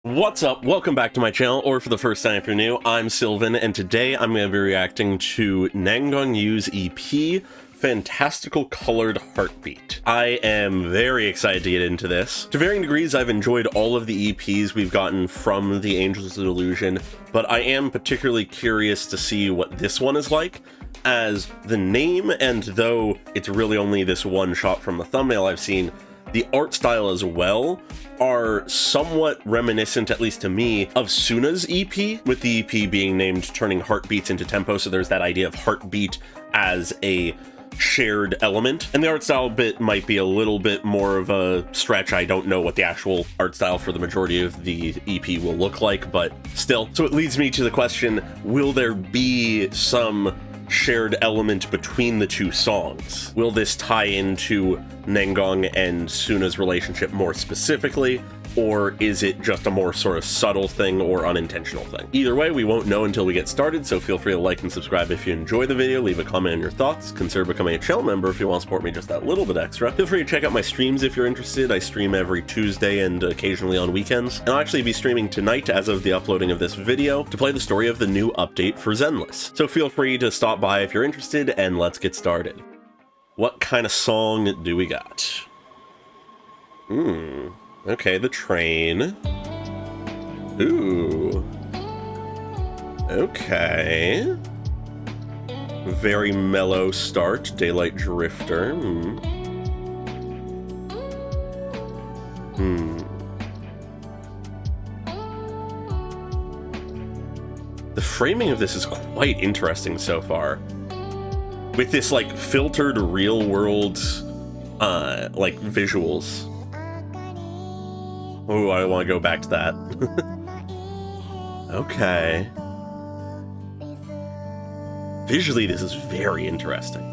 What's up? Welcome back to my channel, or for the first time if you're new, I'm Sylvan, and today I'm going to be reacting to Nangong Yu's EP, Fantastical-Colored Heartbeat. I am very excited to get into this. To varying degrees, I've enjoyed all of the EPs we've gotten from the Angels of Delusion, but I am particularly curious to see what this one is like, as the name, and though it's really only this one shot from the thumbnail I've seen, the art style as well are somewhat reminiscent, at least to me, of Suna's EP, with the EP being named Turning Heartbeats into Tempo, so there's that idea of heartbeat as a shared element. And the art style bit might be a little bit more of a stretch. I don't know what the actual art style for the majority of the EP will look like, but still. So it leads me to the question, will there be some shared element between the two songs? Will this tie into Nangong and Suna's relationship more specifically, or is it just a more sort of subtle thing or unintentional thing? Either way, we won't know until we get started, so feel free to like and subscribe if you enjoy the video, leave a comment on your thoughts, consider becoming a channel member if you want to support me just that little bit extra. Feel free to check out my streams if you're interested. I stream every Tuesday and occasionally on weekends, and I'll actually be streaming tonight as of the uploading of this video to play the story of the new update for Zenless. So feel free to stop by if you're interested, and let's get started. What kind of song do we got? Okay, the train. Ooh. Okay. Very mellow start. Daylight Drifter. The framing of this is quite interesting so far. With this, like, filtered real-world, like, visuals. Oh, I want to go back to that. Okay. Visually, this is very interesting.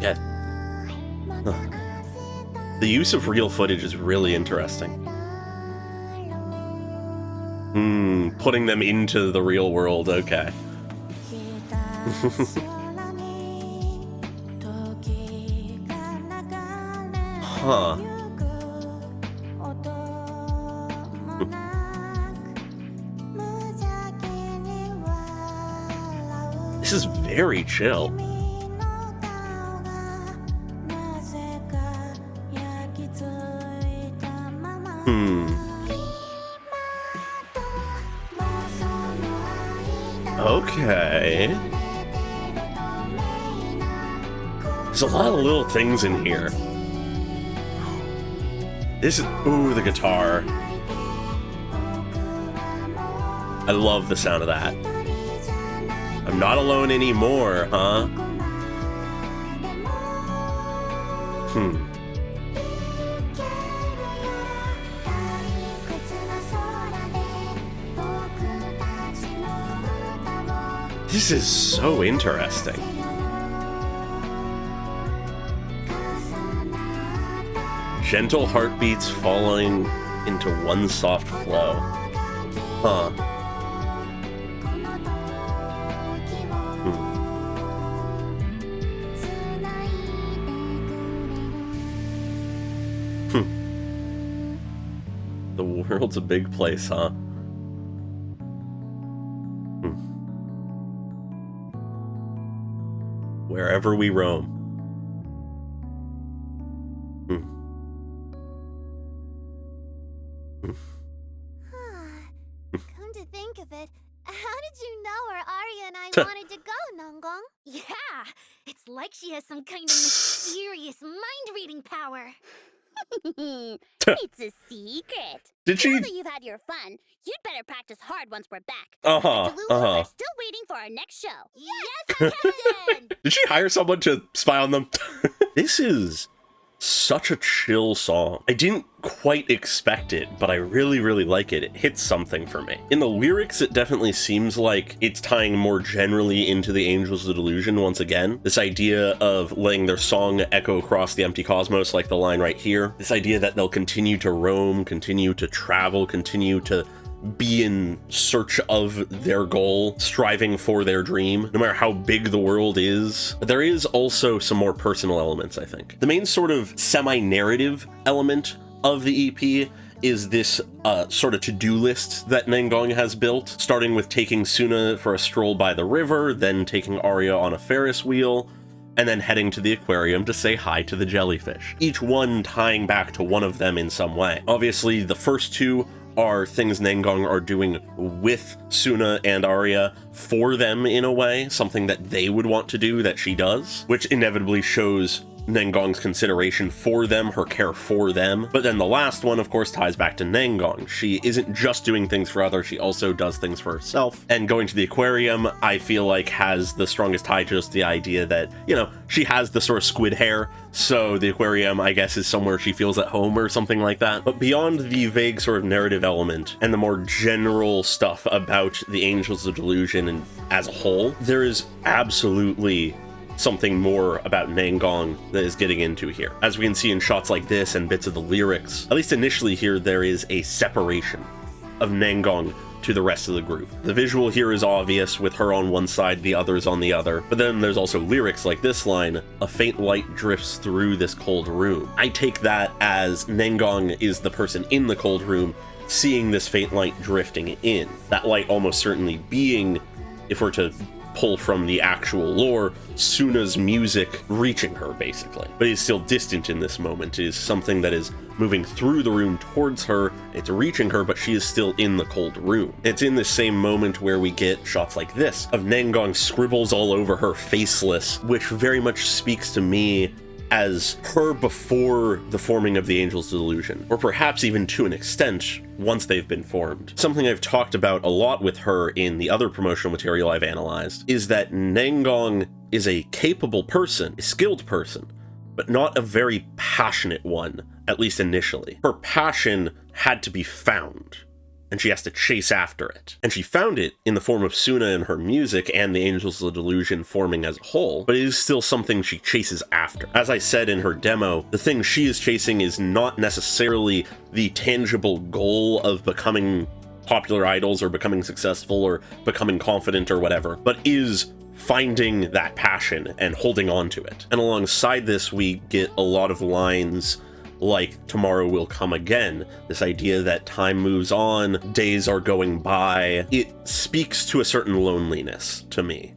Yeah. Huh. The use of real footage is really interesting. Putting them into the real world, okay. Huh. This is very chill. Okay. There's a lot of little things in here. This is, ooh, the guitar. I love the sound of that. I'm not alone anymore, huh? This is so interesting. Gentle heartbeats falling into one soft flow. Huh. The world's a big place, huh? Wherever we roam. Come to think of it, how did you know where Arya and I wanted to go, Nangong? Yeah, it's like she has some kind of mysterious mind-reading power. It's a secret. Did she? Now that you've had your fun, you'd better practice hard once we're back. Uh-huh, The Delusions are still waiting for our next show. Yes, Captain! Did she hire someone to spy on them? This is such a chill song. I didn't quite expect it, but I really, really like it. It hits something for me. In the lyrics, it definitely seems like it's tying more generally into the Angels of Delusion once again. This idea of letting their song echo across the empty cosmos, like the line right here. This idea that they'll continue to roam, continue to travel, continue to be in search of their goal, striving for their dream, no matter how big the world is. There is also some more personal elements, I think. The main sort of semi-narrative element of the EP is this sort of to-do list that Nangong has built, starting with taking Suna for a stroll by the river, then taking Arya on a Ferris wheel, and then heading to the aquarium to say hi to the jellyfish, each one tying back to one of them in some way. Obviously, the first two are things Nangong are doing with Suna and Arya for them in a way, something that they would want to do that she does, which inevitably shows Nangong's consideration for them, her care for them. But then the last one, of course, ties back to Nangong. She isn't just doing things for others, she also does things for herself. And going to the aquarium, I feel like, has the strongest tie to just the idea that, you know, she has the sort of squid hair, so the aquarium, I guess, is somewhere she feels at home or something like that. But beyond the vague sort of narrative element and the more general stuff about the Angels of Delusion and as a whole, there is absolutely something more about Nangong that is getting into here. As we can see in shots like this and bits of the lyrics, at least initially here, there is a separation of Nangong to the rest of the group. The visual here is obvious, with her on one side, the others on the other, but then there's also lyrics like this line, "A faint light drifts through this cold room." I take that as Nangong is the person in the cold room seeing this faint light drifting in. That light almost certainly being, if we're to pull from the actual lore, Suna's music reaching her, basically. But it's still distant in this moment. It is something that is moving through the room towards her, it's reaching her, but she is still in the cold room. It's in this same moment where we get shots like this, of Nangong scribbles all over her faceless, which very much speaks to me as her before the forming of the Angels' Delusion, or perhaps even to an extent, once they've been formed. Something I've talked about a lot with her in the other promotional material I've analyzed is that Nangong is a capable person, a skilled person, but not a very passionate one, at least initially. Her passion had to be found, and she has to chase after it. And she found it in the form of Suna and her music and the Angels of Delusion forming as a whole, but it is still something she chases after. As I said in her demo, the thing she is chasing is not necessarily the tangible goal of becoming popular idols or becoming successful or becoming confident or whatever, but is finding that passion and holding on to it. And alongside this, we get a lot of lines like "tomorrow will come again," this idea that time moves on, days are going by. It speaks to a certain loneliness to me,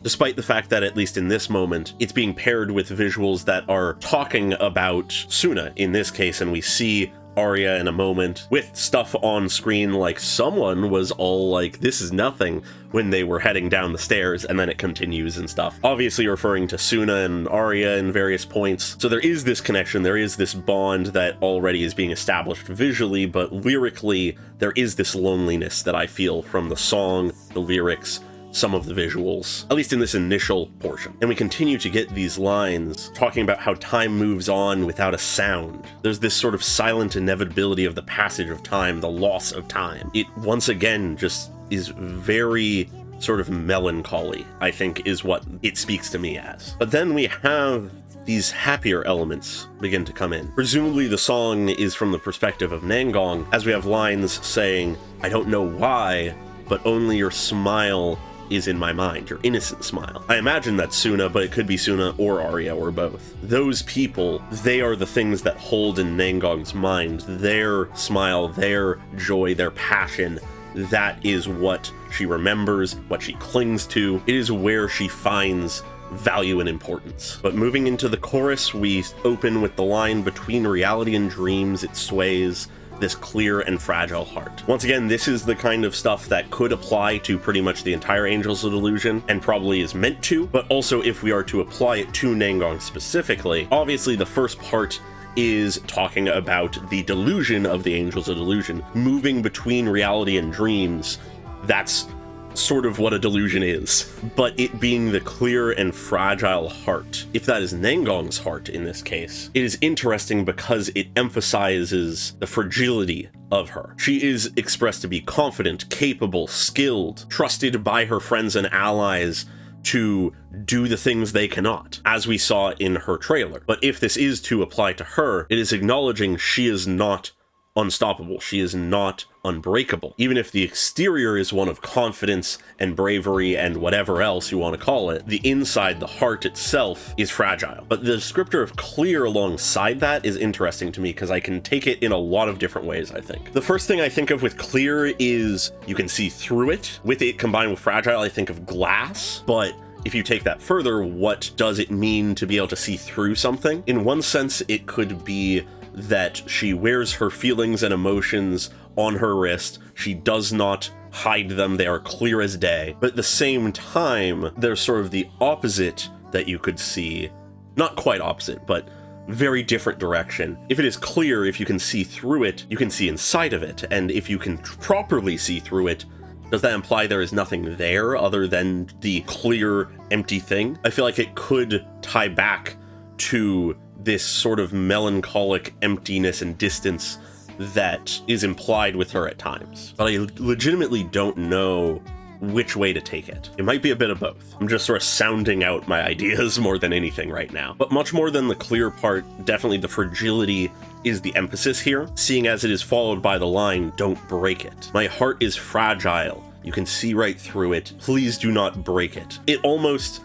despite the fact that, at least in this moment, it's being paired with visuals that are talking about Suna in this case, and we see Arya in a moment with stuff on screen like someone was all like, "this is nothing," when they were heading down the stairs, and then it continues and stuff. Obviously referring to Suna and Arya in various points. So there is this connection, there is this bond that already is being established visually, but lyrically, there is this loneliness that I feel from the song, the lyrics, some of the visuals, at least in this initial portion. And we continue to get these lines talking about how time moves on without a sound. There's this sort of silent inevitability of the passage of time, the loss of time. It once again just is very sort of melancholy, I think, is what it speaks to me as. But then we have these happier elements begin to come in. Presumably the song is from the perspective of Nangong, as we have lines saying, "I don't know why, but only your smile is in my mind," your innocent smile. I imagine that's Suna, but it could be Suna or Arya or both. Those people, they are the things that hold in Nangong's mind. Their smile, their joy, their passion, that is what she remembers, what she clings to. It is where she finds value and importance. But moving into the chorus, we open with the line, "Between reality and dreams, it sways this clear and fragile heart." Once again, this is the kind of stuff that could apply to pretty much the entire Angels of Delusion, and probably is meant to, but also if we are to apply it to Nangong specifically, obviously the first part is talking about the delusion of the Angels of Delusion, moving between reality and dreams. That's sort of what a delusion is, but it being the clear and fragile heart. If that is Nangong's heart in this case, it is interesting because it emphasizes the fragility of her. She is expressed to be confident, capable, skilled, trusted by her friends and allies to do the things they cannot, as we saw in her trailer. But if this is to apply to her, it is acknowledging she is not unstoppable. She is not unbreakable. Even if the exterior is one of confidence and bravery and whatever else you want to call it, the inside, the heart itself, is fragile. But the descriptor of clear alongside that is interesting to me because I can take it in a lot of different ways, I think. The first thing I think of with clear is you can see through it. With it combined with fragile, I think of glass, but if you take that further, what does it mean to be able to see through something? In one sense, it could be that she wears her feelings and emotions on her wrist. She does not hide them. They are clear as day. But at the same time, there's sort of the opposite that you could see. Not quite opposite, but very different direction. If it is clear, if you can see through it, you can see inside of it. And if you can properly see through it, does that imply there is nothing there other than the clear, empty thing? I feel like it could tie back to this sort of melancholic emptiness and distance that is implied with her at times. But I legitimately don't know which way to take it. It might be a bit of both. I'm just sort of sounding out my ideas more than anything right now. But much more than the clear part, definitely the fragility is the emphasis here, seeing as it is followed by the line, "Don't break it." My heart is fragile. You can see right through it. Please do not break it. It almost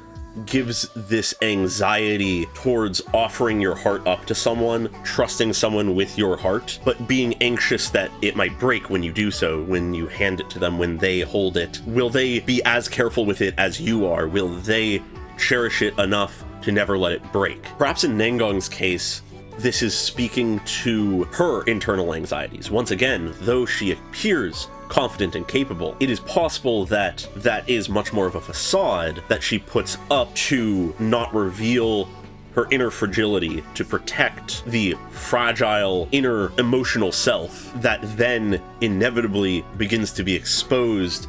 gives this anxiety towards offering your heart up to someone, trusting someone with your heart, but being anxious that it might break when you do so, when you hand it to them, when they hold it. Will they be as careful with it as you are? Will they cherish it enough to never let it break? Perhaps in Nangong's case, this is speaking to her internal anxieties. Once again, though she appears confident and capable, it is possible that that is much more of a facade that she puts up to not reveal her inner fragility, to protect the fragile inner emotional self that then inevitably begins to be exposed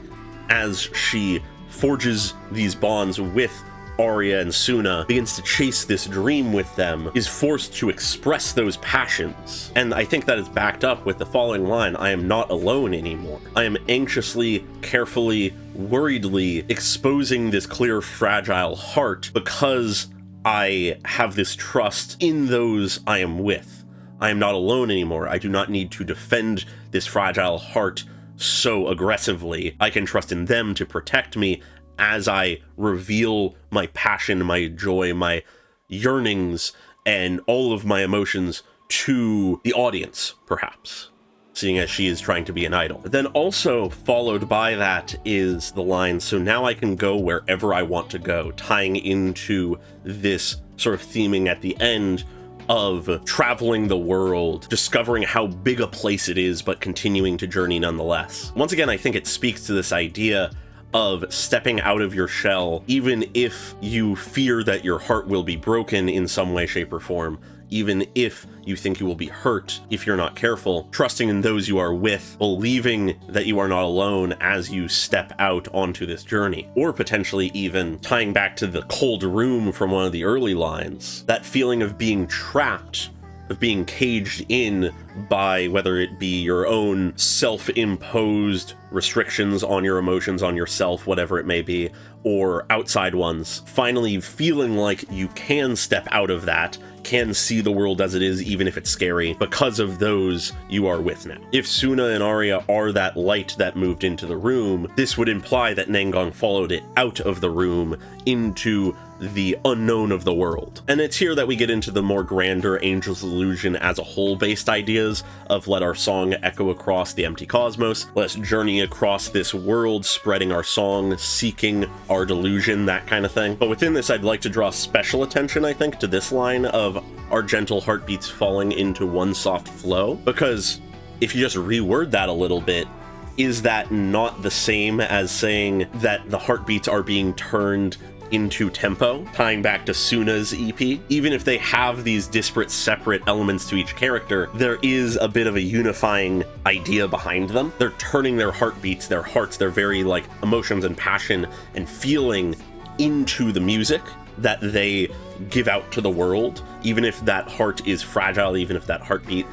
as she forges these bonds with Arya and Suna, begins to chase this dream with them, is forced to express those passions. And I think that is backed up with the following line, "I am not alone anymore." I am anxiously, carefully, worriedly exposing this clear, fragile heart because I have this trust in those I am with. I am not alone anymore. I do not need to defend this fragile heart so aggressively. I can trust in them to protect me as I reveal my passion, my joy, my yearnings, and all of my emotions to the audience, perhaps, seeing as she is trying to be an idol. Then also followed by that is the line, "So now I can go wherever I want to go," tying into this sort of theming at the end of traveling the world, discovering how big a place it is, but continuing to journey nonetheless. Once again, I think it speaks to this idea of stepping out of your shell, even if you fear that your heart will be broken in some way, shape, or form, even if you think you will be hurt if you're not careful, trusting in those you are with, believing that you are not alone as you step out onto this journey. Or potentially even tying back to the cold room from one of the early lines, that feeling of being trapped, of being caged in by whether it be your own self-imposed restrictions on your emotions, on yourself, whatever it may be, or outside ones. Finally feeling like you can step out of that, can see the world as it is, even if it's scary, because of those you are with now. If Suna and Arya are that light that moved into the room, this would imply that Nangong followed it out of the room into the unknown of the world. And it's here that we get into the more grander Angel's Illusion as a whole based ideas of let our song echo across the empty cosmos, let's journey across this world, spreading our song, seeking our delusion, that kind of thing. But within this, I'd like to draw special attention, I think, to this line of our gentle heartbeats falling into one soft flow, because if you just reword that a little bit, is that not the same as saying that the heartbeats are being turned into tempo, tying back to Suna's EP? Even if they have these disparate, separate elements to each character, there is a bit of a unifying idea behind them. They're turning their heartbeats, their hearts, their very like emotions and passion and feeling into the music that they give out to the world. Even if that heart is fragile, even if that heartbeat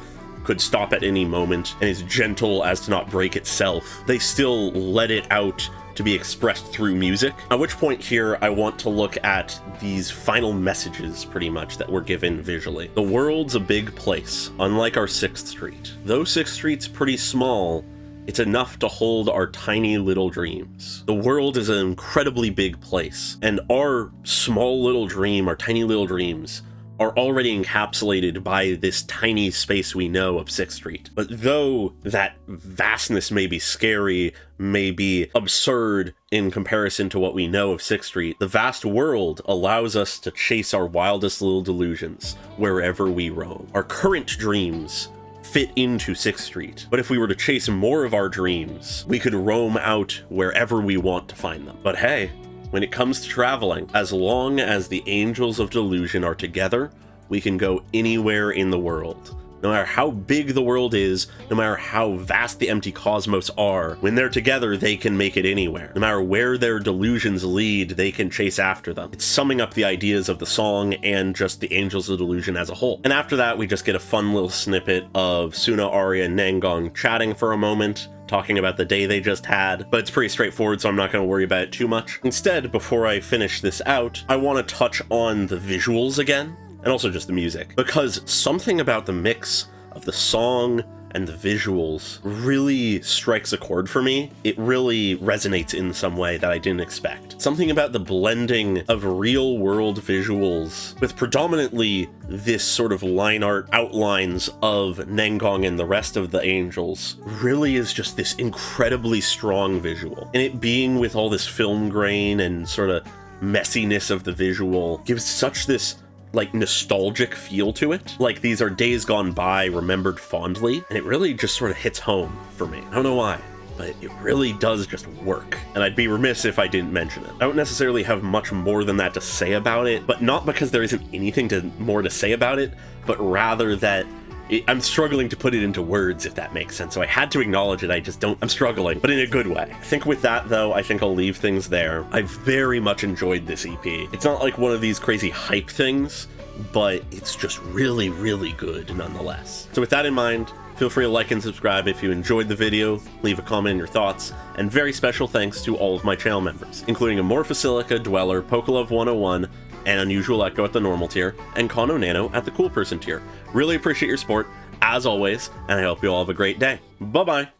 could stop at any moment and is gentle as to not break itself, they still let it out to be expressed through music. At which point here, I want to look at these final messages, pretty much, that we're given visually. The world's a big place, unlike our 6th Street. Though 6th Street's pretty small, it's enough to hold our tiny little dreams. The world is an incredibly big place, and our small little dream, our tiny little dreams, are already encapsulated by this tiny space we know of 6th Street. But though that vastness may be scary, may be absurd in comparison to what we know of 6th Street, the vast world allows us to chase our wildest little delusions wherever we roam. Our current dreams fit into 6th Street, but if we were to chase more of our dreams, we could roam out wherever we want to find them. But hey, when it comes to traveling, as long as the angels of delusion are together, we can go anywhere in the world. No matter how big the world is, no matter how vast the empty cosmos are, when they're together, they can make it anywhere. No matter where their delusions lead, they can chase after them. It's summing up the ideas of the song and just the angels of delusion as a whole. And after that, we just get a fun little snippet of Suna, Arya, and Nangong chatting for a moment, talking about the day they just had, but it's pretty straightforward, so I'm not going to worry about it too much. Instead, before I finish this out, I want to touch on the visuals again, and also just the music, because something about the mix of the song and the visuals really strikes a chord for me. It really resonates in some way that I didn't expect. Something about the blending of real world visuals with predominantly this sort of line art outlines of Nangong and the rest of the angels really is just this incredibly strong visual. And it being with all this film grain and sort of messiness of the visual gives such this like nostalgic feel to it. Like these are days gone by remembered fondly, and it really just sort of hits home for me. I don't know why, but it really does just work. And I'd be remiss if I didn't mention it. I don't necessarily have much more than that to say about it, but not because there isn't anything more to say about it, but rather that I'm struggling to put it into words, if that makes sense. So I had to acknowledge it. I'm struggling, but in a good way. I think with that, though, I think I'll leave things there. I very much enjoyed this EP. It's not like one of these crazy hype things, but it's just really, really good nonetheless. So with that in mind, feel free to like and subscribe if you enjoyed the video, leave a comment in your thoughts, and very special thanks to all of my channel members, including Amorphosilica, Dweller, Pokelove 101, and Unusual Echo at the normal tier, and Kano Nano at the cool person tier. Really appreciate your support, as always, and I hope you all have a great day. Bye-bye!